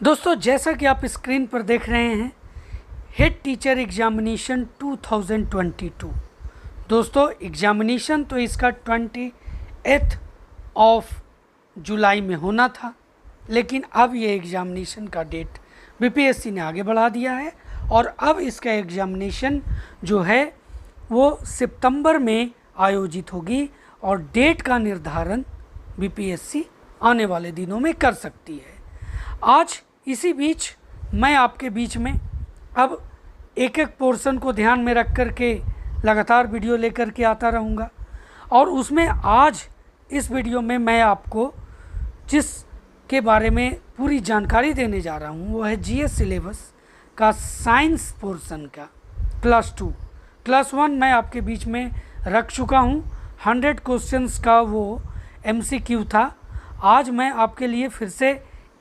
दोस्तों, जैसा कि आप स्क्रीन पर देख रहे हैं, हेड टीचर एग्जामिनेशन 2022। दोस्तों, एग्जामिनेशन तो इसका 28 ऑफ जुलाई में होना था, लेकिन अब ये एग्जामिनेशन का डेट बीपीएससी ने आगे बढ़ा दिया है और अब इसका एग्जामिनेशन जो है वो सितंबर में आयोजित होगी और डेट का निर्धारण बीपीएससी आने वाले दिनों में कर सकती है। आज इसी बीच मैं आपके बीच में अब एक एक पोर्शन को ध्यान में रख कर के लगातार वीडियो लेकर के आता रहूँगा और उसमें आज इस वीडियो में मैं आपको जिस के बारे में पूरी जानकारी देने जा रहा हूँ वो है जीएस सिलेबस का साइंस पोर्शन का क्लास 2। क्लास 1 मैं आपके बीच में रख चुका हूँ। 100 क्वेश्चंस का वो एमसीक्यू था। आज मैं आपके लिए फिर से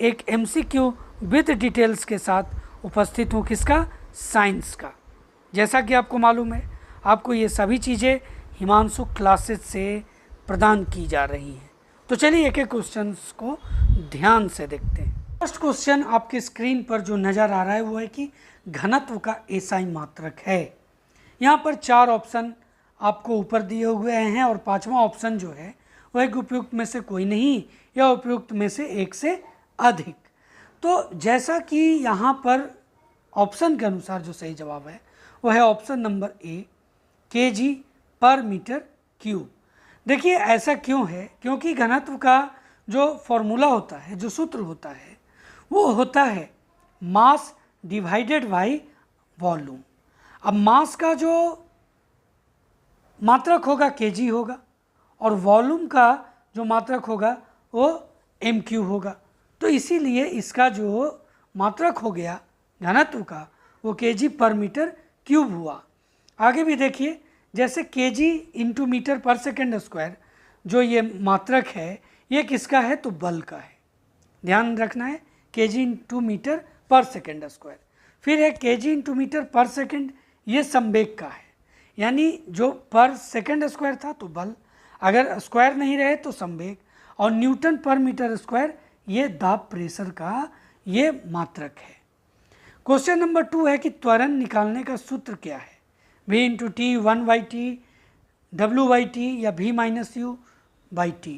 एक एमसीक्यू विद डिटेल्स के साथ उपस्थित हूँ। किसका? साइंस का। जैसा कि आपको मालूम है, आपको ये सभी चीज़ें हिमांशु क्लासेस से प्रदान की जा रही हैं। तो चलिए एक एक क्वेश्चंस को ध्यान से देखते हैं। फर्स्ट क्वेश्चन आपके स्क्रीन पर जो नज़र आ रहा है वो है कि घनत्व का एसआई मात्रक है। यहाँ पर 4 ऑप्शन आपको ऊपर दिए हुए हैं और 5वां ऑप्शन जो है वह एक उपयुक्त में से कोई नहीं या उपयुक्त में से एक से अधिक। तो जैसा कि यहाँ पर ऑप्शन के अनुसार जो सही जवाब है वह है ऑप्शन नंबर ए, केजी पर मीटर क्यूब। देखिए ऐसा क्यों है? क्योंकि घनत्व का जो फॉर्मूला होता है, जो सूत्र होता है, वो होता है मास डिवाइडेड बाई वॉल्यूम। अब मास का जो मात्रक होगा केजी होगा और वॉल्यूम का जो मात्रक होगा वो एम क्यू होगा। तो इसीलिए इसका जो मात्रक हो गया घनत्व का वो केजी पर मीटर क्यूब हुआ। आगे भी देखिए, जैसे केजी इंटू मीटर पर सेकेंड स्क्वायर जो ये मात्रक है ये किसका है? तो बल का है। ध्यान रखना है, केजी इंटू मीटर पर सेकेंड स्क्वायर। फिर है केजी इंटू मीटर पर सेकेंड, ये संवेग का है, यानी जो पर सेकेंड स्क्वायर था तो बल, अगर स्क्वायर नहीं रहे तो संवेग, और न्यूटन पर मीटर स्क्वायर ये दाब प्रेशर का ये मात्रक है। क्वेश्चन नंबर 2 है कि त्वरण निकालने का सूत्र क्या है? v into T, 1/t, w/t या v minus you by T.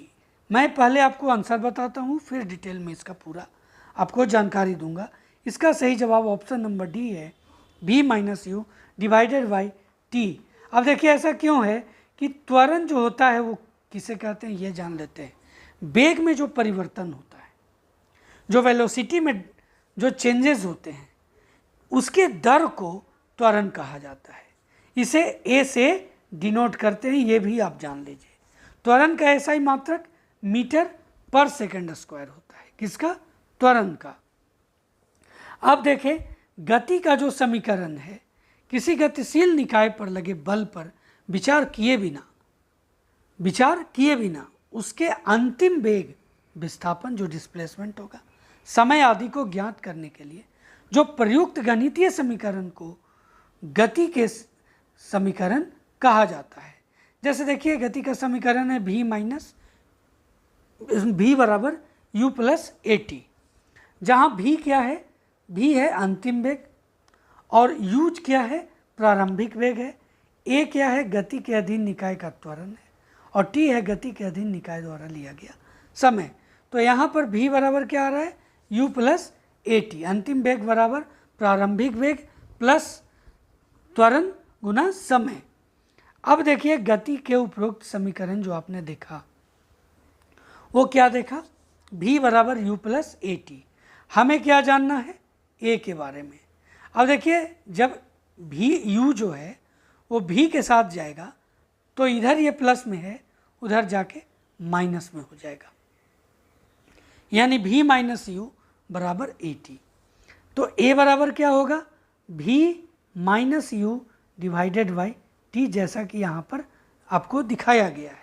मैं पहले आपको आंसर बताता हूँ, फिर डिटेल में इसका पूरा आपको जानकारी दूंगा। इसका सही जवाब ऑप्शन नंबर डी है, v minus you divided by T. अब देखिए ऐसा क्यों है कि त्वरण जो होता है वो किसे कहते हैं ये जान लेते हैं। वेग में जो परिवर्तन होता है, जो वेलोसिटी में जो चेंजेस होते हैं, उसके दर को त्वरण कहा जाता है। इसे ए से डिनोट करते हैं, ये भी आप जान लीजिए। त्वरण का एसआई मात्रक मीटर पर सेकंड स्क्वायर होता है। किसका? त्वरण का। अब देखें, गति का जो समीकरण है, किसी गतिशील निकाय पर लगे बल पर विचार किए बिना उसके अंतिम वेग, विस्थापन जो डिस्प्लेसमेंट होगा, समय आदि को ज्ञात करने के लिए जो प्रयुक्त गणितीय समीकरण को गति के समीकरण कहा जाता है। जैसे देखिए, गति का समीकरण है v बराबर u प्लस ए टी, जहाँ v क्या है? v है अंतिम वेग और u क्या है? प्रारंभिक वेग है। a क्या है? गति के अधीन निकाय का त्वरण है और t है गति के अधीन निकाय द्वारा लिया गया समय। तो यहाँ पर v बराबर क्या आ रहा है? u प्लस ए टी, अंतिम वेग बराबर प्रारंभिक वेग प्लस त्वरण गुना समय। अब देखिए, गति के उपरोक्त समीकरण जो आपने देखा वो क्या देखा? v बराबर u प्लस ए टी। हमें क्या जानना है? a के बारे में। अब देखिए, जब u जो है वो v के साथ जाएगा तो इधर ये प्लस में है, उधर जाके माइनस में हो जाएगा, यानी v माइनस यू बराबर ए टी। तो a बराबर क्या होगा? v minus you divided by T, जैसा कि यहाँ पर आपको दिखाया गया है।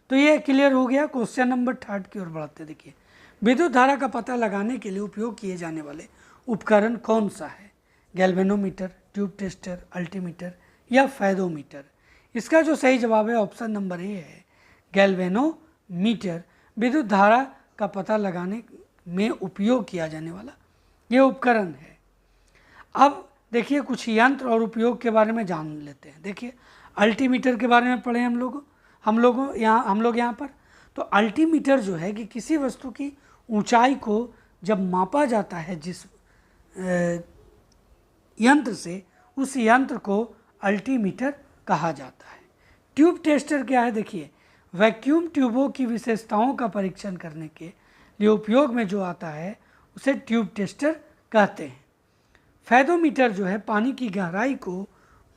तो ये क्लियर हो गया। क्वेश्चन नंबर 3 की ओर बढ़ते। देखिए, विद्युत धारा का पता लगाने के लिए उपयोग किए जाने वाले उपकरण कौन सा है? गैल्वेनोमीटर, ट्यूब टेस्टर, अल्टीमीटर या फेदोमीटर। इसका जो सही जवाब है ऑप्शन नंबर ए है, गैल्वेनोमीटर। विद्युत धारा का पता लगाने में उपयोग किया जाने वाला ये उपकरण है। अब देखिए कुछ यंत्र और उपयोग के बारे में जान लेते हैं। देखिए अल्टीमीटर के बारे में पढ़े हम लोग यहाँ पर। तो अल्टीमीटर जो है कि किसी वस्तु की ऊंचाई को जब मापा जाता है जिस यंत्र से, उस यंत्र को अल्टीमीटर कहा जाता है। ट्यूब टेस्टर क्या है? देखिए वैक्यूम ट्यूबों की विशेषताओं का परीक्षण करने के लिए उपयोग में जो आता है उसे ट्यूब टेस्टर कहते हैं। फैदोमीटर जो है पानी की गहराई को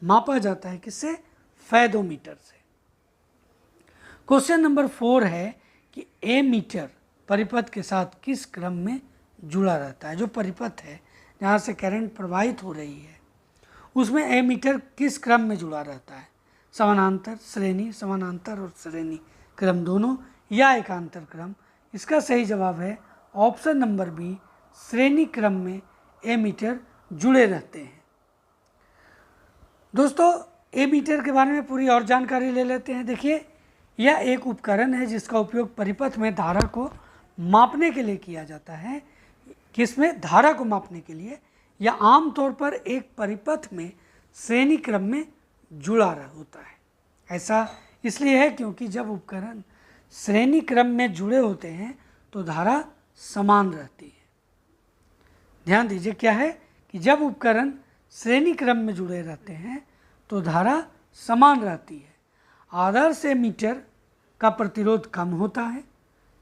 मापा जाता है किससे? फैदोमीटर से। क्वेश्चन नंबर 4 है कि एमीटर परिपथ के साथ किस क्रम में जुड़ा रहता है? जो परिपथ है जहाँ से करंट प्रवाहित हो रही है उसमें एमीटर किस क्रम में जुड़ा रहता है? समानांतर, श्रेणी, समानांतर और श्रेणी क्रम दोनों या एकांतर क्रम? इसका सही जवाब है ऑप्शन नंबर बी, श्रेणी क्रम में एमीटर जुड़े रहते हैं। दोस्तों एमीटर के बारे में पूरी और जानकारी ले लेते हैं। देखिए यह एक उपकरण है जिसका उपयोग परिपथ में धारा को मापने के लिए किया जाता है। किसमें? धारा को मापने के लिए। यह आमतौर पर एक परिपथ में श्रेणी क्रम में जुड़ा होता है। ऐसा इसलिए है क्योंकि जब उपकरण श्रेणी क्रम में जुड़े होते हैं तो धारा समान रहती है। ध्यान दीजिए क्या है कि जब उपकरण श्रेणी क्रम में जुड़े रहते हैं तो धारा समान रहती है। आदर्श एमीटर का प्रतिरोध कम होता है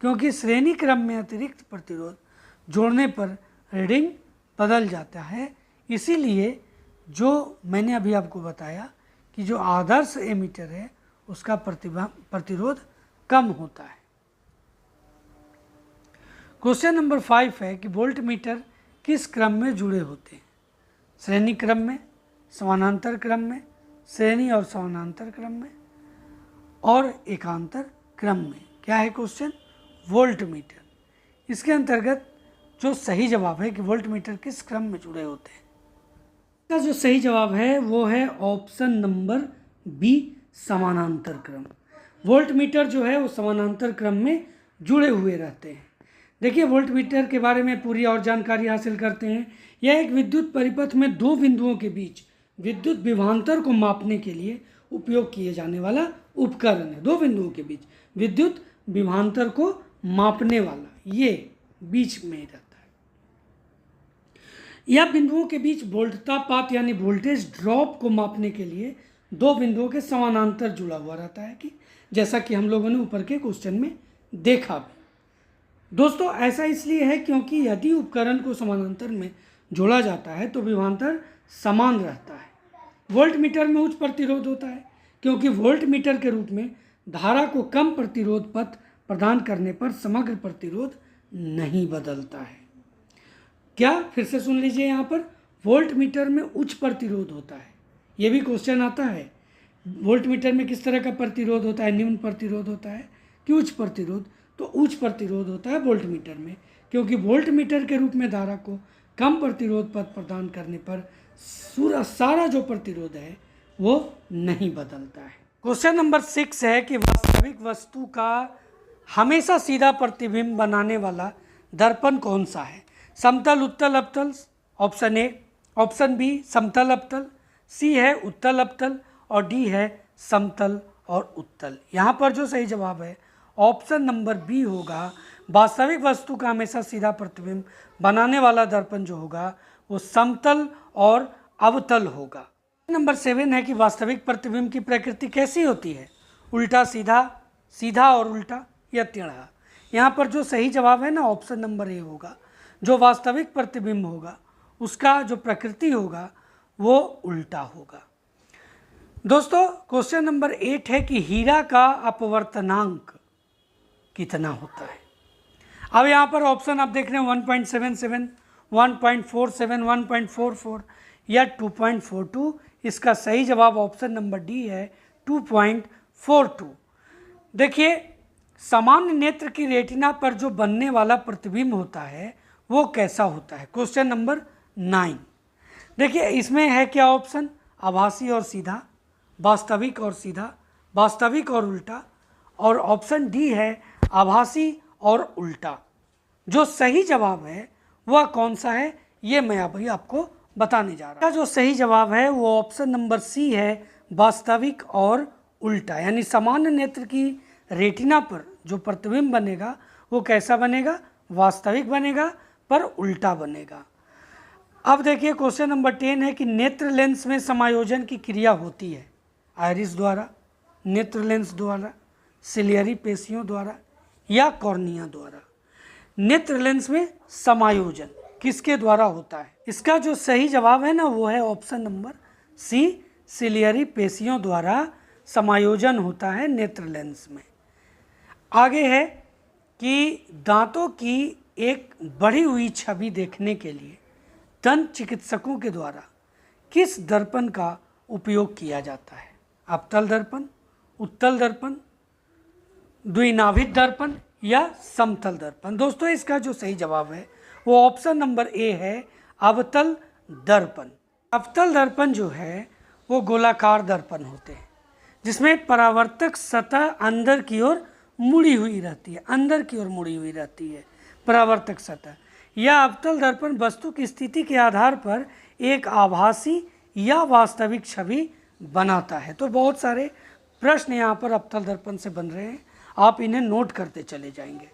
क्योंकि श्रेणी क्रम में अतिरिक्त प्रतिरोध जोड़ने पर रीडिंग बदल जाता है। इसीलिए जो मैंने अभी आपको बताया कि जो आदर्श एमीटर है उसका प्रतिरोध कम होता है। क्वेश्चन नंबर 5 है कि वोल्ट मीटर किस क्रम में जुड़े होते हैं? श्रेणी क्रम में, समानांतर क्रम में, श्रेणी और समानांतर क्रम में और एकांतर क्रम में। क्या है क्वेश्चन? Volt meter. इसके अंतर्गत जो सही जवाब है कि वोल्ट मीटर किस क्रम में जुड़े होते हैं, इसका जो सही जवाब है वो है ऑप्शन नंबर बी, समानांतर क्रम। वोल्ट मीटर जो है वो समानांतर क्रम में जुड़े हुए रहते हैं। देखिए वोल्ट मीटर के बारे में पूरी और जानकारी हासिल करते हैं। यह एक विद्युत परिपथ में दो बिंदुओं के बीच विद्युत विभवांतर को मापने के लिए उपयोग किए जाने वाला उपकरण है। दो बिंदुओं के बीच विद्युत विभवांतर को मापने वाला ये बीच में रहता है। यह बिंदुओं के बीच वोल्टतापात यानी वोल्टेज ड्रॉप को मापने के लिए दो बिंदुओं के समानांतर जुड़ा हुआ रहता है, कि जैसा कि हम लोगों ने ऊपर के क्वेश्चन में देखा भी। दोस्तों ऐसा इसलिए है क्योंकि यदि उपकरण को समानांतर में जोड़ा जाता है तो विभवांतर समान रहता है। वोल्ट मीटर में उच्च प्रतिरोध होता है क्योंकि वोल्ट मीटर के रूप में धारा को कम प्रतिरोध पथ प्रदान करने पर समग्र प्रतिरोध नहीं बदलता है। क्या? फिर से सुन लीजिए, यहाँ पर वोल्ट मीटर में उच्च प्रतिरोध होता है। ये भी क्वेश्चन आता है, वोल्ट मीटर में किस तरह का प्रतिरोध होता है? निम्न प्रतिरोध होता है कि उच्च प्रतिरोध? तो उच्च प्रतिरोध होता है वोल्ट मीटर में, क्योंकि वोल्ट मीटर के रूप में धारा को कम प्रतिरोध पथ प्रदान करने पर सारा जो प्रतिरोध है वो नहीं बदलता है। क्वेश्चन नंबर 6 है कि वास्तविक वस्तु का हमेशा सीधा प्रतिबिंब बनाने वाला दर्पण कौन सा है? समतल, उत्तल, अवतल, ऑप्शन ए। ऑप्शन बी समतल अवतल, सी है उत्तल अवतल और डी है समतल और उत्तल। यहाँ पर जो सही जवाब है ऑप्शन नंबर बी होगा। वास्तविक वस्तु का हमेशा सीधा प्रतिबिंब बनाने वाला दर्पण जो होगा वो समतल और अवतल होगा। नंबर 7 है कि वास्तविक प्रतिबिंब की प्रकृति कैसी होती है? उल्टा, सीधा, सीधा और उल्टा या टेढ़ा? यहाँ पर जो सही जवाब है ना ऑप्शन नंबर ए होगा। जो वास्तविक प्रतिबिंब होगा उसका जो प्रकृति होगा वो उल्टा होगा। दोस्तों क्वेश्चन नंबर 8 है कि हीरा का अपवर्तनांक कितना होता है? अब यहाँ पर ऑप्शन आप देख रहे हैं 1.77, 1.47, 1.44 या 2.42। इसका सही जवाब ऑप्शन नंबर डी है 2.42। देखिए सामान्य नेत्र की रेटिना पर जो बनने वाला प्रतिबिंब होता है वो कैसा होता है? Question number 9। देखिए इसमें है क्या ऑप्शन? आभासी और सीधा, वास्तविक और सीधा, वास्तविक और उल्टा, और ऑप्शन डी है आभासी और उल्टा। जो सही जवाब है वह कौन सा है? ये मैं अभी आपको बताने जा रहा हूँ। जो सही जवाब है वो ऑप्शन नंबर सी है, वास्तविक और उल्टा। यानी सामान्य नेत्र की रेटिना पर जो प्रतिबिंब बनेगा वो कैसा बनेगा, वास्तविक बनेगा पर उल्टा बनेगा। अब देखिए क्वेश्चन नंबर 10 है कि नेत्र लेंस में समायोजन की क्रिया होती है आइरिस द्वारा, नेत्र लेंस द्वारा, सिलियरी पेशियों द्वारा या कॉर्निया द्वारा। नेत्र लेंस में समायोजन किसके द्वारा होता है? इसका जो सही जवाब है ना वो है ऑप्शन नंबर सी, सिलियरी पेशियों द्वारा समायोजन होता है नेत्र लेंस में। आगे है कि दांतों की एक बढ़ी हुई छवि देखने के लिए दंत चिकित्सकों के द्वारा किस दर्पण का उपयोग किया जाता है? अवतल दर्पण, उत्तल दर्पण, द्विनाभित दर्पण या समतल दर्पण। दोस्तों इसका जो सही जवाब है वो ऑप्शन नंबर ए है, अवतल दर्पण। अवतल दर्पण जो है वो गोलाकार दर्पण होते हैं जिसमें परावर्तक सतह अंदर की ओर मुड़ी हुई रहती है, अंदर की ओर मुड़ी हुई रहती है परावर्तक सतह। यह अवतल दर्पण वस्तु की स्थिति के आधार पर एक आभासी या वास्तविक छवि बनाता है। तो बहुत सारे प्रश्न यहाँ पर अवतल दर्पण से बन रहे हैं, आप इन्हें नोट करते चले जाएंगे।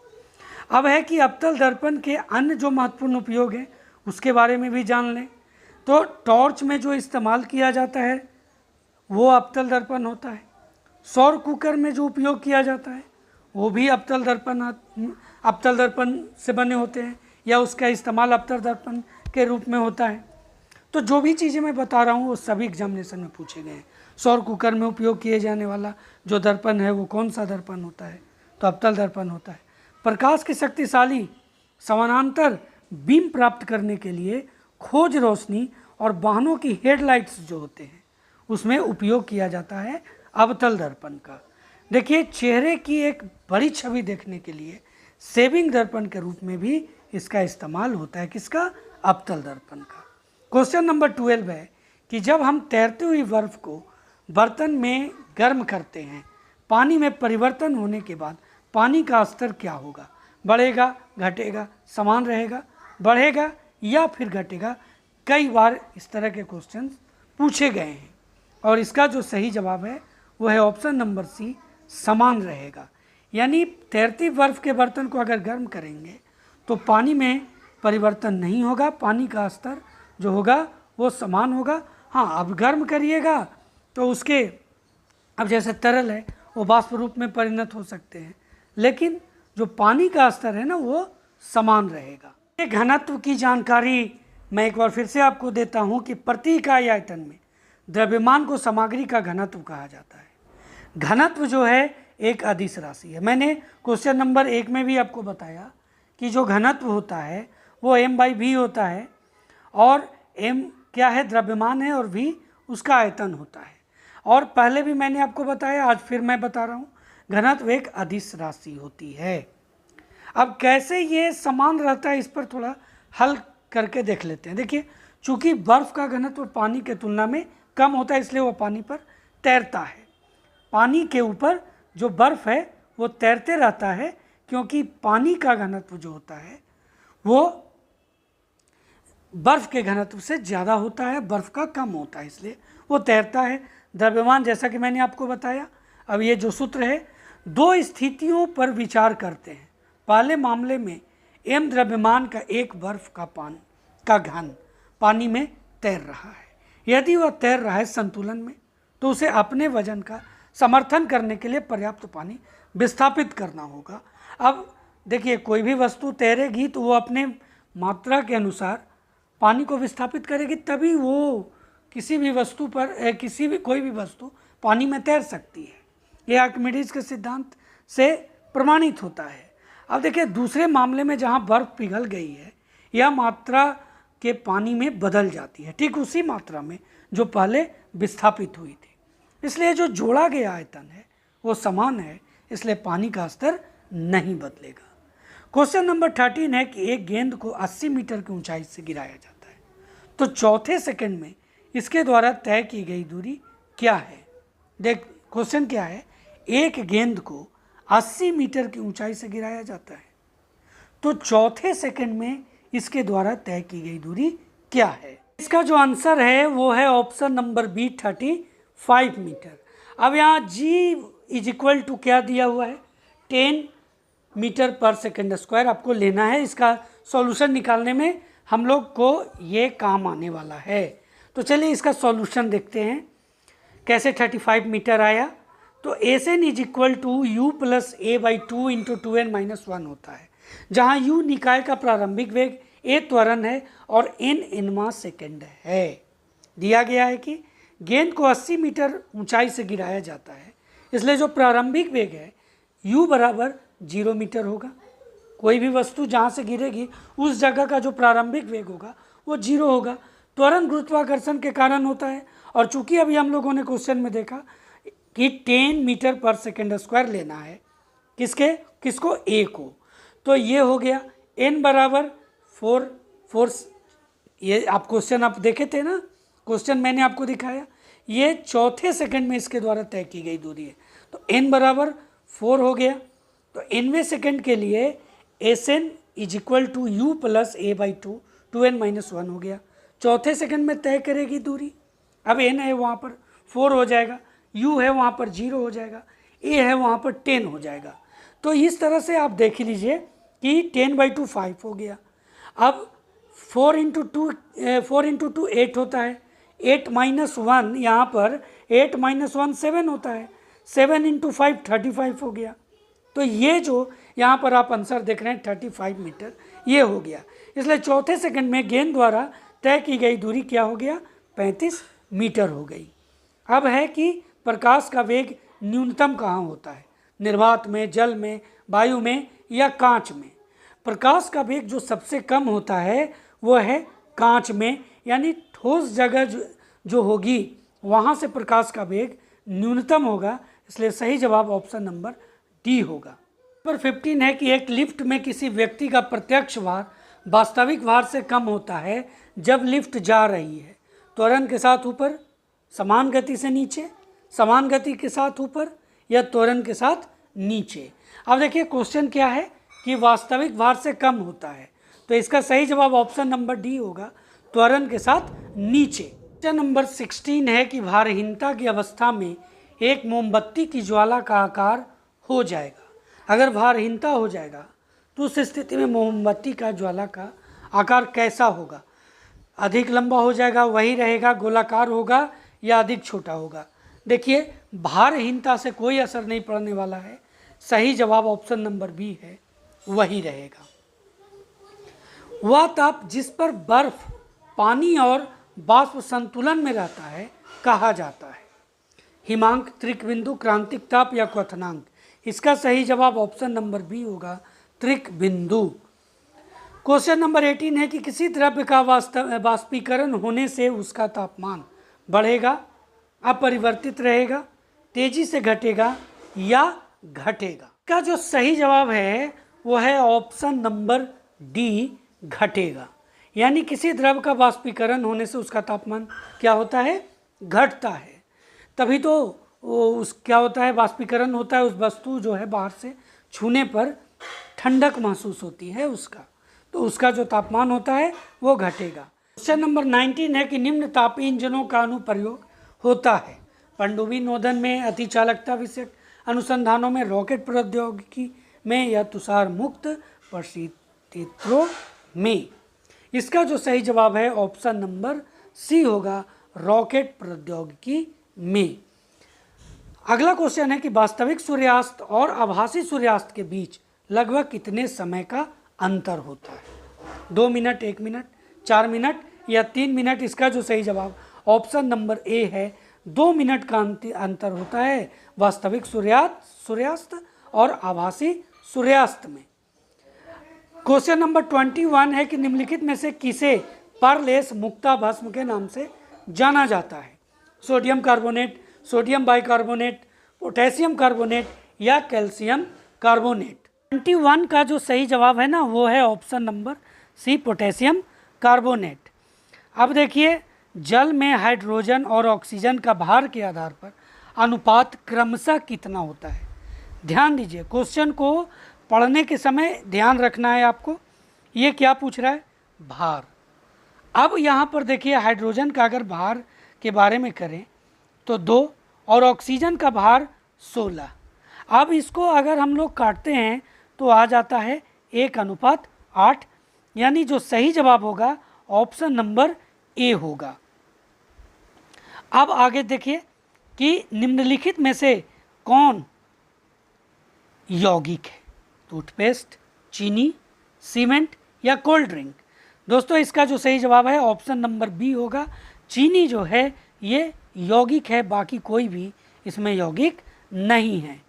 अब है कि अवतल दर्पण के अन्य जो महत्वपूर्ण उपयोग हैं उसके बारे में भी जान लें। तो टॉर्च में जो इस्तेमाल किया जाता है वो अवतल दर्पण होता है। सौर कुकर में जो उपयोग किया जाता है वो भी अवतल दर्पण से बने होते हैं या उसका इस्तेमाल अवतल दर्पण के रूप में होता है। तो जो भी चीज़ें मैं बता रहा हूँ वो सभी एग्जामिनेशन में पूछे गए हैं। सौर कुकर में उपयोग किए जाने वाला जो दर्पण है वो कौन सा दर्पण होता है? तो अवतल दर्पण होता है। प्रकाश की शक्तिशाली समानांतर बीम प्राप्त करने के लिए खोज रोशनी और वाहनों की हेडलाइट्स जो होते हैं उसमें उपयोग किया जाता है अवतल दर्पण का। देखिए चेहरे की एक बड़ी छवि देखने के लिए सेविंग दर्पण के रूप में भी इसका इस्तेमाल होता है। किसका? अवतल दर्पण का। क्वेश्चन नंबर 12 है कि जब हम तैरती हुई बर्फ को बर्तन में गर्म करते हैं, पानी में परिवर्तन होने के बाद पानी का स्तर क्या होगा? बढ़ेगा, घटेगा, समान रहेगा, बढ़ेगा या फिर घटेगा? कई बार इस तरह के क्वेश्चंस पूछे गए हैं और इसका जो सही जवाब है वो है ऑप्शन नंबर सी, समान रहेगा। यानी तैरती बर्फ के बर्तन को अगर गर्म करेंगे तो पानी में परिवर्तन नहीं होगा, पानी का स्तर जो होगा वो समान होगा। हाँ, अब गर्म करिएगा तो उसके अब जैसे तरल है वो वाष्प रूप में परिणत हो सकते हैं, लेकिन जो पानी का स्तर है ना वो समान रहेगा। ये घनत्व की जानकारी मैं एक बार फिर से आपको देता हूँ कि प्रति इकाई आयतन में द्रव्यमान को सामग्री का घनत्व कहा जाता है। घनत्व जो है एक अदिश राशि है। मैंने क्वेश्चन नंबर 1 में भी आपको बताया कि जो घनत्व होता है वो m/v होता है और m क्या है? द्रव्यमान है और v उसका आयतन होता है। और पहले भी मैंने आपको बताया, आज फिर मैं बता रहा हूँ, घनत्व एक अदिश राशि होती है। अब कैसे ये समान रहता है इस पर थोड़ा हल करके देख लेते हैं। देखिए चूँकि बर्फ़ का घनत्व पानी के तुलना में कम होता है इसलिए वो पानी पर तैरता है। पानी के ऊपर जो बर्फ़ है वो तैरते रहता है क्योंकि पानी का घनत्व जो होता है वो बर्फ़ के घनत्व से ज़्यादा होता है, बर्फ़ का कम होता है, इसलिए वो तैरता है। द्रव्यमान जैसा कि मैंने आपको बताया। अब ये जो सूत्र है दो स्थितियों पर विचार करते हैं। पहले मामले में m द्रव्यमान का एक बर्फ़ का घन पानी में तैर रहा है। यदि वह तैर रहा है संतुलन में तो उसे अपने वजन का समर्थन करने के लिए पर्याप्त पानी विस्थापित करना होगा। अब देखिए कोई भी वस्तु तैरेगी तो वो अपने मात्रा के अनुसार पानी को विस्थापित करेगी, तभी वो किसी भी वस्तु पर कोई भी वस्तु पानी में तैर सकती है। ये आर्किमिडीज के सिद्धांत से प्रमाणित होता है। अब देखिए दूसरे मामले में जहाँ बर्फ़ पिघल गई है यह मात्रा के पानी में बदल जाती है, ठीक उसी मात्रा में जो पहले विस्थापित हुई थी। इसलिए जो जोड़ा गया आयतन है वो समान है, इसलिए पानी का स्तर नहीं बदलेगा। क्वेश्चन नंबर 13 है कि एक गेंद को 80 मीटर की ऊंचाई से गिराया जाता है तो चौथे सेकंड में इसके द्वारा तय की गई दूरी क्या है? देख क्वेश्चन क्या है, एक गेंद को 80 मीटर की ऊंचाई से गिराया जाता है तो चौथे सेकंड में इसके द्वारा तय की गई दूरी क्या है। इसका जो आंसर है वो है ऑप्शन नंबर बी 35 मीटर। अब यहाँ जी इज इक्वल टू क्या दिया हुआ है 10 मीटर पर सेकेंड स्क्वायर आपको लेना है। इसका सॉल्यूशन निकालने में हम लोग को ये काम आने वाला है। तो चलिए इसका सॉल्यूशन देखते हैं कैसे 35 मीटर आया। तो S N is equal to U plus A by 2 into 2n-1 होता है, जहाँ u निकाय का प्रारंभिक वेग, a त्वरण है और n इनमास सेकेंड है। दिया गया है कि गेंद को 80 मीटर ऊंचाई से गिराया जाता है, इसलिए जो प्रारंभिक वेग है u बराबर 0 मीटर होगा। कोई भी वस्तु जहाँ से गिरेगी उस जगह का जो प्रारंभिक वेग होगा वो 0 होगा। त्वरण गुरुत्वाकर्षण के कारण होता है, और चूंकि अभी हम लोगों ने क्वेश्चन में देखा कि 10 मीटर पर सेकेंड स्क्वायर लेना है किसको a को, तो ये हो गया n बराबर 4। ये आप क्वेश्चन आप देखे थे ना, क्वेश्चन मैंने आपको दिखाया, ये चौथे सेकंड में इसके द्वारा तय की गई दूरी है। तो n बराबर 4 हो गया। तो nवें सेकंड के लिए S N is equal to U plus A by 2 2n-1 हो गया। चौथे सेकंड में तय करेगी दूरी। अब n है वहाँ पर 4 हो जाएगा, u है वहाँ पर 0 हो जाएगा, a है वहाँ पर 10 हो जाएगा। तो इस तरह से आप देख लीजिए कि 10/2 5 हो गया। अब 4 इंटू 2 8 होता है, 8-1 यहाँ पर 8-1 7 होता है, 7 इंटू 5 35 हो गया। तो ये जो यहाँ पर आप आंसर देख रहे हैं 35 मीटर ये हो गया। इसलिए चौथे सेकंड में गेंद द्वारा तय की गई दूरी क्या हो गया 35 मीटर हो गई। अब है कि प्रकाश का वेग न्यूनतम कहाँ होता है, निर्वात में, जल में, वायु में या कांच में। प्रकाश का वेग जो सबसे कम होता है वो है कांच में, यानी ठोस जगह जो होगी वहाँ से प्रकाश का वेग न्यूनतम होगा। इसलिए सही जवाब ऑप्शन नंबर डी होगा। नंबर 15 है कि एक लिफ्ट में किसी व्यक्ति का प्रत्यक्ष भार वास्तविक भार से कम होता है जब लिफ्ट जा रही है त्वरण के साथ ऊपर, समान गति से नीचे, समान गति के साथ ऊपर या त्वरण के साथ नीचे। अब देखिए क्वेश्चन क्या है कि वास्तविक भार से कम होता है, तो इसका सही जवाब ऑप्शन नंबर डी होगा, त्वरण के साथ नीचे। क्वेश्चन नंबर 16 है कि भारहीनता की अवस्था में एक मोमबत्ती की ज्वाला का आकार हो जाएगा। अगर भारहीनता हो जाएगा तो उस स्थिति में मोमबत्ती का ज्वाला का आकार कैसा होगा, अधिक लंबा हो जाएगा, वही रहेगा, गोलाकार होगा या अधिक छोटा होगा। देखिए भारहीनता से कोई असर नहीं पड़ने वाला है, सही जवाब ऑप्शन नंबर बी है, वही रहेगा। वह ताप जिस पर बर्फ, पानी और वाष्प संतुलन में रहता है कहा जाता है, हिमांक, त्रिक बिंदु, क्रांतिक ताप या क्वथनांक। इसका सही जवाब ऑप्शन नंबर बी होगा, त्रिक बिंदु। क्वेश्चन नंबर 18 है कि किसी द्रव्य का वाष्पीकरण होने से उसका तापमान बढ़ेगा, अपरिवर्तित रहेगा, तेजी से घटेगा या घटेगा। का जो सही जवाब है वो है ऑप्शन नंबर डी, घटेगा। यानी किसी द्रव्य का वाष्पीकरण होने से उसका तापमान क्या होता है, घटता है। तभी तो उस क्या होता है, वाष्पीकरण होता है, उस वस्तु जो है बाहर से छूने पर ठंडक महसूस होती है उसका, तो उसका जो तापमान होता है वो घटेगा। क्वेश्चन नंबर 19 है कि निम्न तापीय इंजनों का अनुप्रयोग होता है पनडुब्बी नोदन में, अतिचालकता विषयक अनुसंधानों में, रॉकेट प्रौद्योगिकी में या तुषार मुक्त परिस्थितियों में। इसका जो सही जवाब है ऑप्शन नंबर सी होगा, रॉकेट प्रौद्योगिकी में। अगला क्वेश्चन है कि वास्तविक सूर्यास्त और आभासी सूर्यास्त के बीच लगभग कितने समय का अंतर होता है, 2 मिनट, 1 मिनट, 4 मिनट या 3 मिनट। इसका जो सही जवाब ऑप्शन नंबर ए है, 2 मिनट का अंतर होता है वास्तविक सूर्यास्त और आभासी सूर्यास्त में। क्वेश्चन नंबर 21 है कि निम्नलिखित में से किसे परलेस मुक्ता भस्म के नाम से जाना जाता है, sodium carbonate, sodium bicarbonate, potassium carbonate या कैल्शियम कार्बोनेट। 21 का जो सही जवाब है ना वो है option number C, potassium carbonate. अब देखिए जल में हाइड्रोजन और ऑक्सीजन का भार के आधार पर अनुपात क्रमशः कितना होता है। ध्यान दीजिए, क्वेश्चन को पढ़ने के समय ध्यान रखना है आपको। ये क्या पूछ रहा है, भार। अब यहाँ पर देखिए हाइड्रोजन का अगर भार के बारे में करें तो 2 और ऑक्सीजन का भार 16। अब इसको अगर हम लोग काटते हैं तो आ जाता है 1:8, यानी जो सही जवाब होगा ऑप्शन नंबर ए होगा। अब आगे देखिए कि निम्नलिखित में से कौन यौगिक है? टूथपेस्ट, चीनी, सीमेंट या कोल्ड ड्रिंक? दोस्तों इसका जो सही जवाब है ऑप्शन नंबर बी होगा। चीनी जो है ये यौगिक है, बाकी कोई भी इसमें यौगिक नहीं है।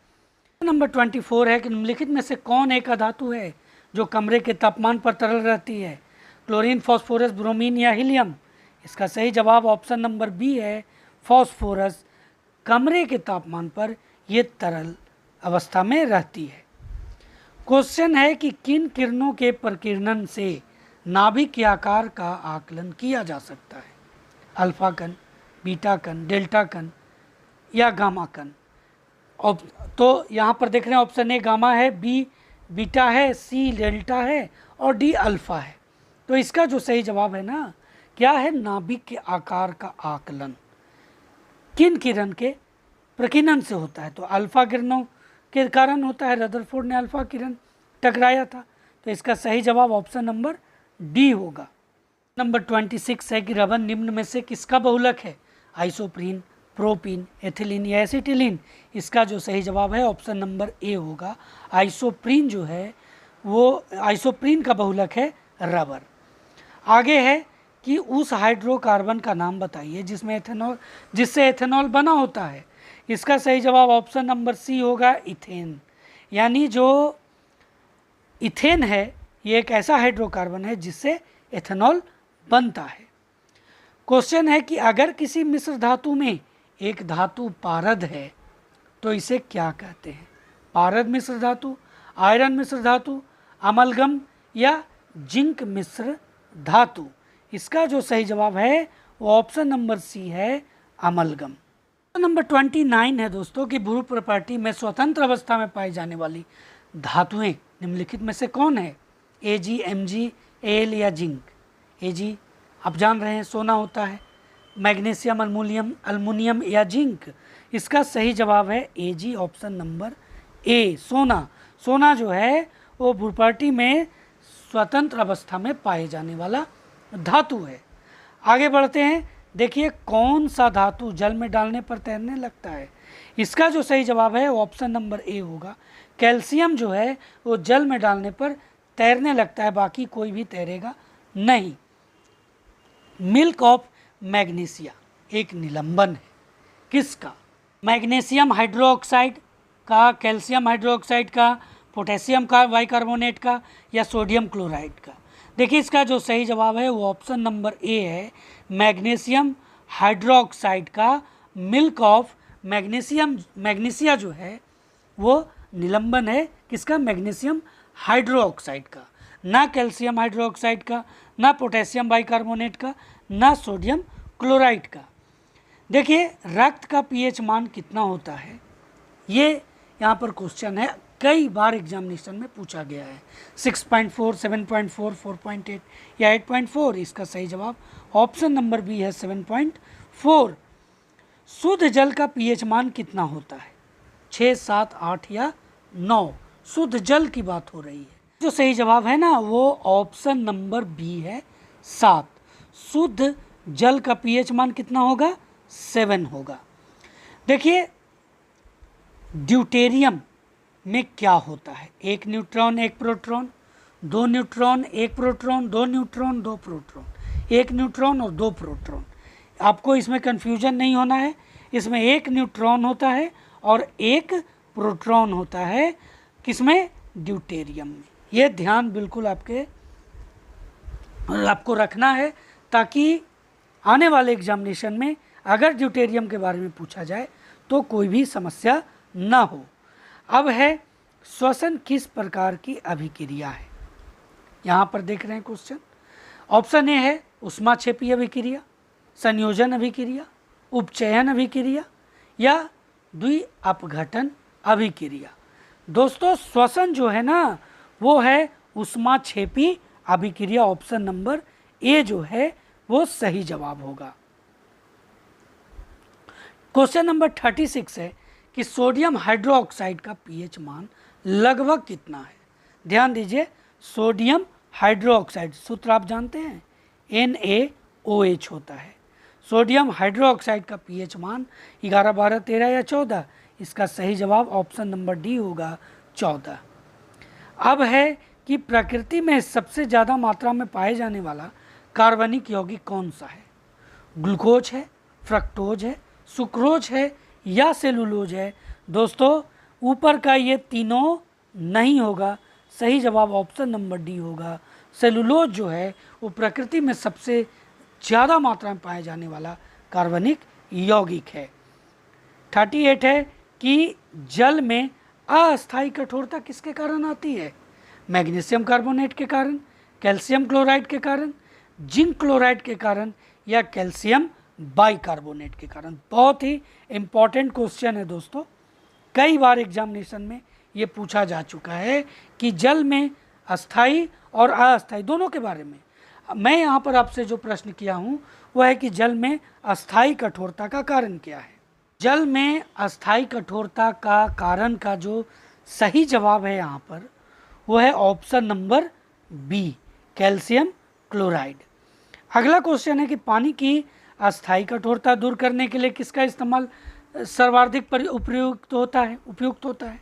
नंबर 24 है कि निम्नलिखित में से कौन एक अधातु है जो कमरे के तापमान पर तरल रहती है? क्लोरीन, फास्फोरस, ब्रोमीन या हीलियम? इसका सही जवाब ऑप्शन नंबर बी है, फास्फोरस। कमरे के तापमान पर ये तरल अवस्था में रहती है। क्वेश्चन है कि किन किरणों के प्रकीर्णन से नाभिक के आकार का आकलन किया जा सकता है? अल्फा कण, बीटा कण, डेल्टा कण या गामा कण? तो यहाँ पर देख रहे हैं ऑप्शन ए गामा है, बी बीटा है, सी डेल्टा है और डी अल्फा है। तो इसका जो सही जवाब है ना क्या है? नाभिक के आकार का आकलन किन किरण के प्रकीर्णन से होता है? तो अल्फा किरणों के कारण होता है। रदरफोर्ड ने अल्फा किरण टकराया था, तो इसका सही जवाब ऑप्शन नंबर डी होगा। नंबर 26 है कि रबर निम्न में से किसका बहुलक है? आइसोप्रीन, प्रोपीन, एथिलीन या एसिटिलीन? इसका जो सही जवाब है ऑप्शन नंबर ए होगा। आइसोप्रीन जो है वो आइसोप्रीन का बहुलक है रबर। आगे है कि उस हाइड्रोकार्बन का नाम बताइए जिससे एथेनॉल बना होता है। इसका सही जवाब ऑप्शन नंबर सी होगा, इथेन। यानी जो इथेन है ये एक ऐसा हाइड्रोकार्बन है जिससे एथेनॉल बनता है। क्वेश्चन है कि अगर किसी मिश्र धातु में एक धातु पारद है तो इसे क्या कहते हैं? पारद मिश्र धातु, आयरन मिश्र धातु, अमलगम या जिंक मिश्र धातु? इसका जो सही जवाब है वो ऑप्शन नंबर सी है, अमलगम। नंबर 29 है दोस्तों कि ब्रू प्रॉपर्टी में स्वतंत्र अवस्था में पाई जाने वाली धातुएं निम्नलिखित में से कौन है? Ag, Mg, Al या जिंक? Ag आप जान रहे हैं सोना होता है, मैग्नीशियम, अल्मुनियम या जिंक? इसका सही जवाब है Ag, ऑप्शन नंबर ए, सोना। सोना जो है वो प्रॉपर्टी में स्वतंत्र अवस्था में पाए जाने वाला धातु है। आगे बढ़ते हैं। देखिए कौन सा धातु जल में डालने पर तैरने लगता है? इसका जो सही जवाब है ऑप्शन नंबर ए होगा। कैल्शियम जो है वो जल में डालने पर तैरने लगता है, बाकी कोई भी तैरेगा नहीं। मिल्क ऑफ मैग्नीशिया एक निलंबन है, किसका? मैग्नीशियम हाइड्रोक्साइड का, कैल्शियम हाइड्रोक्साइड का, पोटेशियम का बाइकार्बोनेट का या सोडियम क्लोराइड का? देखिए इसका जो सही जवाब है वो ऑप्शन नंबर ए है, मैग्नीशियम हाइड्रोक्साइड का। मिल्क ऑफ मैग्नीशिया जो है वो निलंबन है, किसका? मैग्नीशियम हाइड्रोक्साइड का, ना कैल्शियम हाइड्रोक्साइड का, ना पोटेशियम बाइकार्बोनेट का, ना सोडियम क्लोराइड का। देखिए रक्त का पीएच मान कितना होता है? ये यहाँ पर क्वेश्चन है, कई बार एग्जामिनेशन में पूछा गया है। 6.4, 7.4, 4.8 या 8.4? इसका सही जवाब ऑप्शन नंबर बी है, 7.4। शुद्ध जल का पीएच मान कितना होता है? 6, 7, 8 या 9? शुद्ध जल की बात हो रही है। जो सही जवाब है ना वो ऑप्शन नंबर बी है, 7। शुद्ध जल का पीएच मान कितना होगा? 7 होगा। देखिए ड्यूटेरियम में क्या होता है? 1 neutron 1 proton, 2 neutron 1 proton, 2 neutron 2 proton, 1 neutron और 2 प्रोटॉन। आपको इसमें कन्फ्यूजन नहीं होना है। इसमें 1 न्यूट्रॉन होता है और 1 प्रोटॉन होता है, किसमें? ड्यूटेरियम में। ये ध्यान बिल्कुल आपको रखना है ताकि आने वाले एग्जामिनेशन में अगर ड्यूटेरियम के बारे में पूछा जाए तो कोई भी समस्या ना हो। अब है श्वसन किस प्रकार की अभिक्रिया है? यहाँ पर देख रहे हैं क्वेश्चन। ऑप्शन ए है ऊष्माक्षेपी अभिक्रिया, संयोजन अभिक्रिया, उपचयन अभिक्रिया या द्विअपघटन अभिक्रिया। दोस्तों श्वसन जो है ना वो है ऊष्माक्षेपी अभिक्रिया ऑप्शन नंबर ए जो है वो सही जवाब होगा। क्वेश्चन नंबर 36 है कि सोडियम हाइड्रोक्साइड का पीएच मान लगभग कितना है। ध्यान दीजिए, सोडियम हाइड्रोक्साइड सूत्र आप जानते हैं, NaOH होता है। सोडियम हाइड्रोक्साइड का पीएच मान 11, 12, 13 या 14, इसका सही जवाब ऑप्शन नंबर डी होगा 14। अब है कि प्रकृति में सबसे ज़्यादा मात्रा में पाए जाने वाला कार्बनिक यौगिक कौन सा है। ग्लूकोज है, फ्रक्टोज है, सुक्रोज है या सेलुलोज है। दोस्तों ऊपर का ये तीनों नहीं होगा, सही जवाब ऑप्शन नंबर डी होगा। सेलुलोज जो है वो प्रकृति में सबसे ज़्यादा मात्रा में पाया जाने वाला कार्बनिक यौगिक है। 38 है कि जल में अस्थायी कठोरता किसके कारण आती है। मैग्नीशियम कार्बोनेट के कारण, कैल्शियम क्लोराइड के कारण, जिंक क्लोराइड के कारण या कैल्शियम बाइकार्बोनेट के कारण। बहुत ही इम्पॉर्टेंट क्वेश्चन है दोस्तों, कई बार एग्जामिनेशन में ये पूछा जा चुका है कि जल में अस्थाई और अस्थाई दोनों के बारे में। मैं यहाँ पर आपसे जो प्रश्न किया हूँ वह है कि जल में अस्थाई कठोरता का कारण क्या है। जल में अस्थाई कठोरता का कारण का जो सही जवाब है यहाँ पर वो है option number B, calcium chloride. अगला क्वेश्चन है कि पानी की अस्थाई कठोरता दूर करने के लिए किसका इस्तेमाल सर्वाधिक उपयुक्त होता है।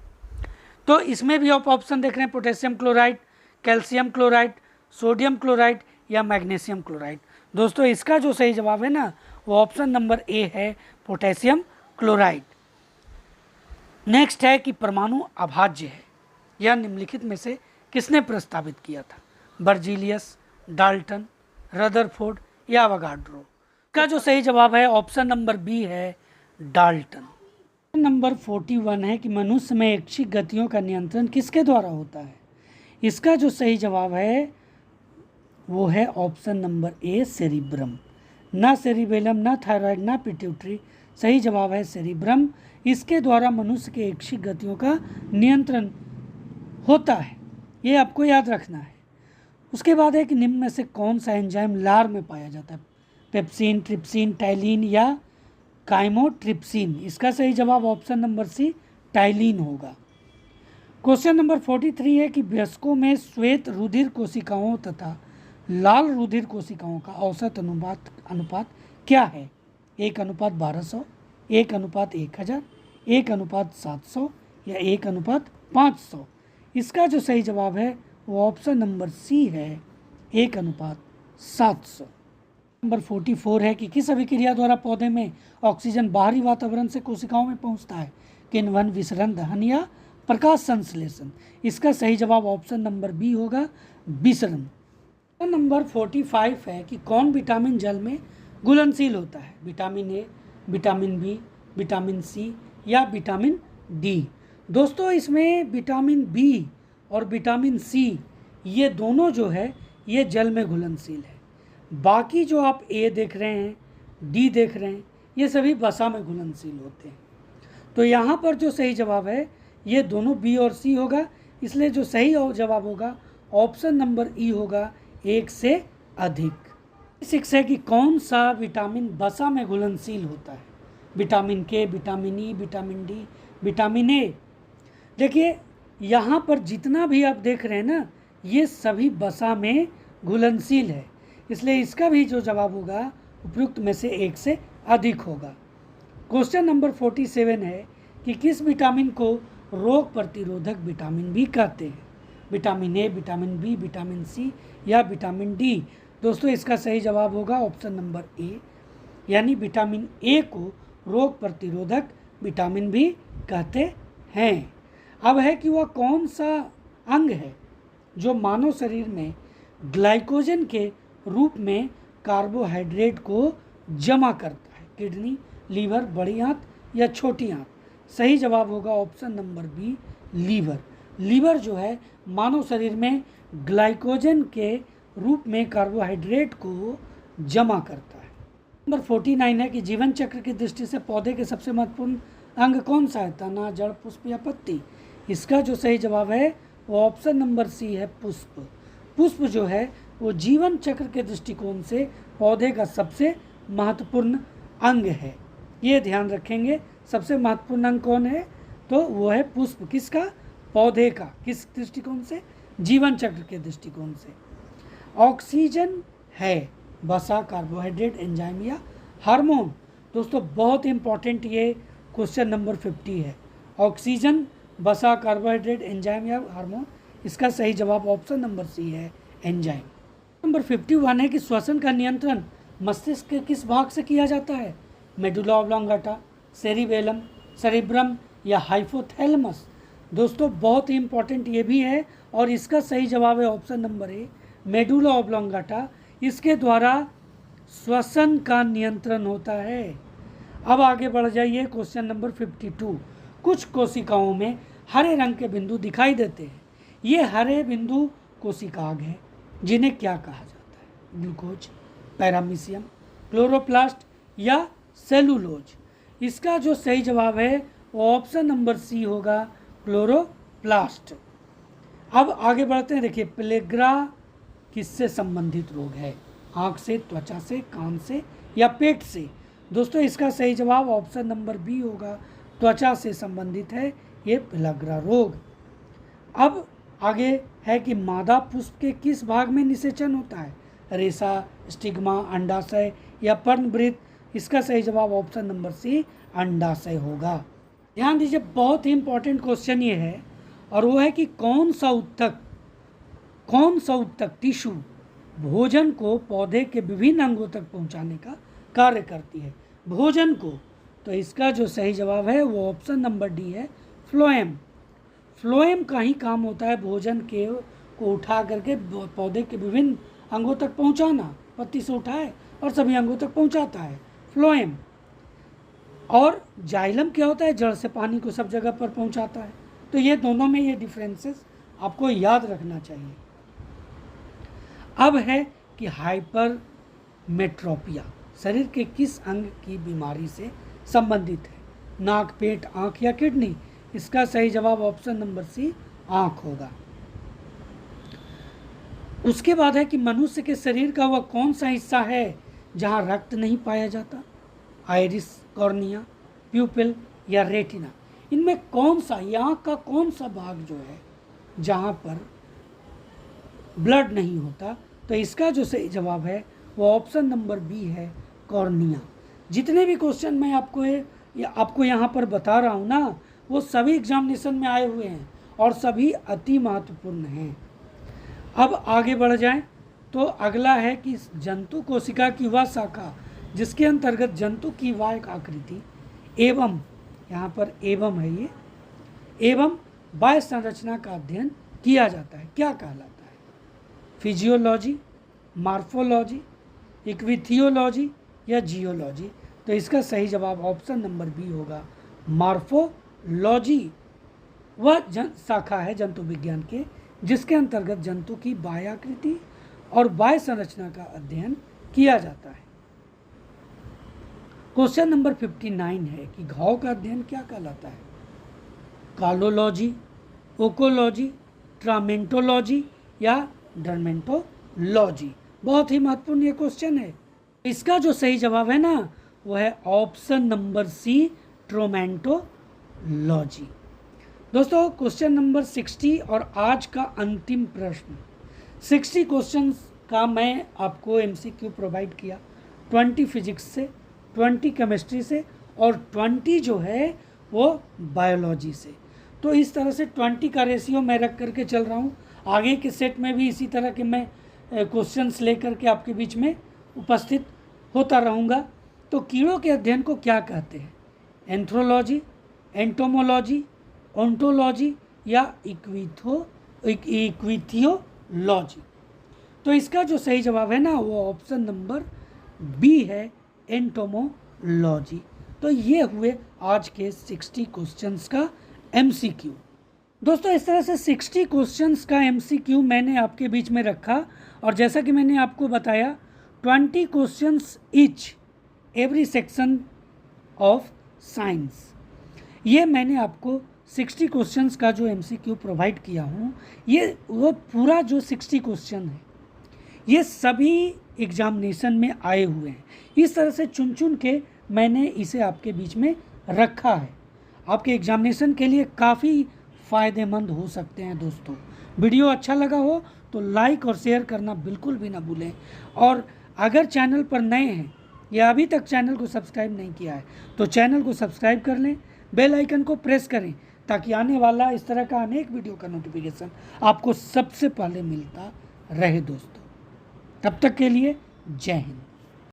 तो इसमें भी आप ऑप्शन देख रहे हैं, potassium chloride, calcium chloride, sodium chloride या मैग्नीशियम क्लोराइड। दोस्तों इसका जो सही जवाब है ना वो ऑप्शन नंबर ए है, पोटेशियम क्लोराइड। नेक्स्ट है कि परमाणु अभाज्य है, यह निम्नलिखित में से किसने प्रस्तावित किया था। बर्जीलियस, डाल्टन, रदरफोर्ड या अवोगाड्रो। का जो सही जवाब है ऑप्शन नंबर बी है, डाल्टन। नंबर 41 है कि मनुष्य में ऐच्छिक गतियों का नियंत्रण किसके द्वारा होता है। इसका जो सही जवाब है वो है ऑप्शन नंबर ए, सेरिब्रम। ना सेरिबेलम, ना थायराइड, ना पिट्यूटरी, सही जवाब है सेरिब्रम। इसके द्वारा मनुष्य के ऐच्छिक गतियों का नियंत्रण होता है, ये आपको याद रखना है। उसके बाद है कि निम्न में से कौन सा एंजाइम लार में पाया जाता है। पेप्सिन, ट्रिप्सिन, टाइलिन या काइमोट्रिप्सिन। इसका सही जवाब ऑप्शन नंबर सी, टाइलिन होगा। क्वेश्चन नंबर 43 है कि वयस्कों में श्वेत रुधिर कोशिकाओं तथा लाल रुधिर कोशिकाओं का औसत अनुपात क्या है। 1:1200, 1:1000, 1:700 या 1:500। इसका जो सही जवाब है वो ऑप्शन नंबर सी है, 1:700। नंबर 44 है कि किस अभिक्रिया द्वारा पौधे में ऑक्सीजन बाहरी वातावरण से कोशिकाओं में पहुंचता है। किण्वन, विसरण, दहन या प्रकाश संश्लेषण। इसका सही जवाब ऑप्शन नंबर बी होगा, विसरण। नंबर 45 है कि कौन विटामिन जल में घुलनशील होता है। Vitamin A, vitamin B, vitamin C या विटामिन डी। दोस्तों इसमें विटामिन बी और विटामिन सी ये दोनों जो है ये जल में घुलनशील है। बाकी जो आप ए देख रहे हैं, डी देख रहे हैं, ये सभी वसा में घुलनशील होते हैं। तो यहाँ पर जो सही जवाब है ये दोनों बी और सी होगा, इसलिए जो सही जवाब होगा ऑप्शन नंबर ई होगा, 1 से अधिक। 6 है कि कौन सा विटामिन वसा में घुलनशील होता है। विटामिन के, vitamin E, vitamin D, vitamin A. देखिए यहाँ पर जितना भी आप देख रहे हैं ना ये सभी वसा में घुलनशील है, इसलिए इसका भी जो जवाब होगा उपयुक्त में से 1 से अधिक होगा। क्वेश्चन नंबर 47 है कि किस विटामिन को रोग प्रतिरोधक विटामिन भी कहते हैं। Vitamin A, vitamin B, vitamin C या विटामिन डी। दोस्तों इसका सही जवाब होगा ऑप्शन नंबर ए, यानी विटामिन ए को रोग प्रतिरोधक विटामिन भी कहते हैं। अब है कि वह कौन सा अंग है जो मानव शरीर में ग्लाइकोजन के रूप में कार्बोहाइड्रेट को जमा करता है। किडनी, लीवर, बड़ी आंत या छोटी आंत। सही जवाब होगा option number B, liver. Liver जो है मानव शरीर में ग्लाइकोजन के रूप में कार्बोहाइड्रेट को जमा करता है। नंबर 49 है कि जीवन चक्र की दृष्टि से पौधे के सबसे महत्वपूर्ण अंग कौन सा है। तना, जड़, पुष्प या पत्ती। इसका जो सही जवाब है वो ऑप्शन नंबर सी है, पुष्प। पुष्प जो है वो जीवन चक्र के दृष्टिकोण से पौधे का सबसे महत्वपूर्ण अंग है। ये ध्यान रखेंगे, सबसे महत्वपूर्ण अंग कौन है, तो वो है पुष्प। किसका? पौधे का। किस दृष्टिकोण से? जीवन चक्र के दृष्टिकोण से। ऑक्सीजन है वसा, कार्बोहाइड्रेट, एंजाइम या हार्मोन। दोस्तों बहुत इंपॉर्टेंट ये क्वेश्चन नंबर 50 है। ऑक्सीजन, वसा, कार्बोहाइड्रेट, एंजाइम या हार्मोन। इसका सही जवाब ऑप्शन नंबर सी है, एंजाइम। नंबर 51 है कि श्वसन का नियंत्रण मस्तिष्क के किस भाग से किया जाता है? मेडुला ऑब्लोंगाटा, सेरिबेलम, सेरिब्रम या हाइपोथैलेमस। दोस्तों बहुत ही इंपॉर्टेंट ये भी है और इसका सही जवाब है option number A, medulla oblongata. इसके द्वारा श्वसन का नियंत्रण होता है। अब आगे बढ़ जाइए, क्वेश्चन नंबर 52। कुछ कोशिकाओं में हरे रंग के बिंदु दिखाई देते हैं। ये हरे बिंदु कोशिकांग हैं, जिन्हें क्या कहा जाता है? ग्लूकोज, पैरामीशियम, क्लोरोप्लास्ट या सेलुलोज। इसका जो सही जवाब है वो ऑप्शन नंबर सी होगा, क्लोरोप्लास्ट। अब आगे बढ़ते हैं। देखिए, प्लेग्रा किससे संबंधित रोग है? आँख से, त्वचा से, कान से या पेट से? दोस्तों इसका सही जवाब ऑप्शन नंबर बी होगा, त्वचा से संबंधित है ये प्लेग्रा रोग। अब आगे है कि मादा पुष्प के किस भाग में निषेचन होता है? रेशा, स्टिग्मा, अंडाशय या पर्णवृत्त। इसका सही जवाब ऑप्शन नंबर सी, अंडाशय होगा। ध्यान दीजिए, बहुत ही इंपॉर्टेंट क्वेश्चन ये है और वो है कि कौन सा उत्तक टिश्यू भोजन को पौधे के विभिन्न अंगों तक पहुंचाने का कार्य करती है? भोजन को। तो इसका जो सही जवाब है वो ऑप्शन नंबर डी है, फ्लोएम। फ्लोएम का ही काम होता है भोजन को उठा करके पौधे के विभिन्न अंगों तक पहुंचाना। पत्ती से उठाए और सभी अंगों तक पहुंचाता है, फ्लोएम। और जाइलम क्या होता है? जड़ से पानी को सब जगह पर पहुंचाता है। तो ये दोनों में ये डिफरेंसेस आपको याद रखना चाहिए। अब है कि हाइपरमेट्रोपिया शरीर के किस अंग की बीमारी से संबंधित है? नाक, पेट, आँख या किडनी? इसका सही जवाब ऑप्शन नंबर सी, आँख होगा। उसके बाद है कि मनुष्य के शरीर का वह कौन सा हिस्सा है जहाँ रक्त नहीं पाया जाता? आइरिस, कॉर्निया, प्यूपिल या रेटिना। इनमें कौन सा, आँख का कौन सा भाग जो है जहाँ पर ब्लड नहीं होता? तो इसका जो सही जवाब है वो ऑप्शन नंबर बी है, कॉर्निया। जितने भी क्वेश्चन मैं आपको यहाँ पर बता रहा हूँ ना, वो सभी एग्जामिनेशन में आए हुए हैं और सभी अति महत्वपूर्ण हैं। अब आगे बढ़ जाएं तो अगला है कि जंतु कोशिका की वह शाखा जिसके अंतर्गत जंतु की वायक आकृति एवं, यहाँ पर एवं है ये, एवं वाय संरचना का अध्ययन किया जाता है, क्या कहलाता है? फिजियोलॉजी, मार्फोलॉजी, इक्विथियोलॉजी या जियोलॉजी? तो इसका सही जवाब ऑप्शन नंबर बी होगा, मार्फोलॉजी। वह शाखा है जंतु विज्ञान के जिसके अंतर्गत जंतु की बाह्याकृति और बाह्य संरचना का अध्ययन किया जाता है। क्वेश्चन नंबर 59 है कि घाव का अध्ययन क्या कहलाता है? कालोलॉजी, ओकोलॉजी, ट्रामेंटोलॉजी या डर्मेंटोलॉजी? बहुत ही महत्वपूर्ण ये क्वेश्चन है। इसका जो सही जवाब है ना वो है ऑप्शन नंबर सी, ट्रोमेंटोलॉजी। दोस्तों क्वेश्चन नंबर 60 और आज का अंतिम प्रश्न। 60 क्वेश्चंस का मैं आपको एमसीक्यू प्रोवाइड किया, 20 फिजिक्स से, 20 केमिस्ट्री से और 20 जो है वो बायोलॉजी से। तो इस तरह से 20 का रेशियो मैं रख करके चल रहा हूँ। आगे के सेट में भी इसी तरह के मैं क्वेश्चंस लेकर के आपके बीच में उपस्थित होता रहूँगा। तो कीड़ों के अध्ययन को क्या कहते हैं? एंथ्रोलॉजी, एंटोमोलॉजी, ओंटोलॉजी या इक्विथियोलॉजी? तो इसका जो सही जवाब है ना वो ऑप्शन नंबर बी है, एंटोमोलॉजी। तो ये हुए आज के 60 क्वेश्चंस का एमसीक्यू। दोस्तों इस तरह से 60 क्वेश्चंस का एमसीक्यू मैंने आपके बीच में रखा और जैसा कि मैंने आपको बताया 20 questions each every section of science. ये मैंने आपको 60 क्वेश्चंस का जो MCQ प्रोवाइड किया हूँ, ये वो पूरा जो 60 क्वेश्चन है ये सभी एग्जामिनेशन में आए हुए हैं। इस तरह से चुन चुन के मैंने इसे आपके बीच में रखा है। आपके एग्जामिनेशन के लिए काफ़ी फ़ायदेमंद हो सकते हैं दोस्तों। वीडियो अच्छा लगा हो तो लाइक और शेयर करना बिल्कुल भी ना भूलें। और अगर चैनल पर नए हैं या अभी तक चैनल को सब्सक्राइब नहीं किया है तो चैनल को सब्सक्राइब कर लें, बेल आइकन को प्रेस करें ताकि आने वाला इस तरह का अनेक वीडियो का नोटिफिकेशन आपको सबसे पहले मिलता रहे दोस्तों। तब तक के लिए जय हिंद।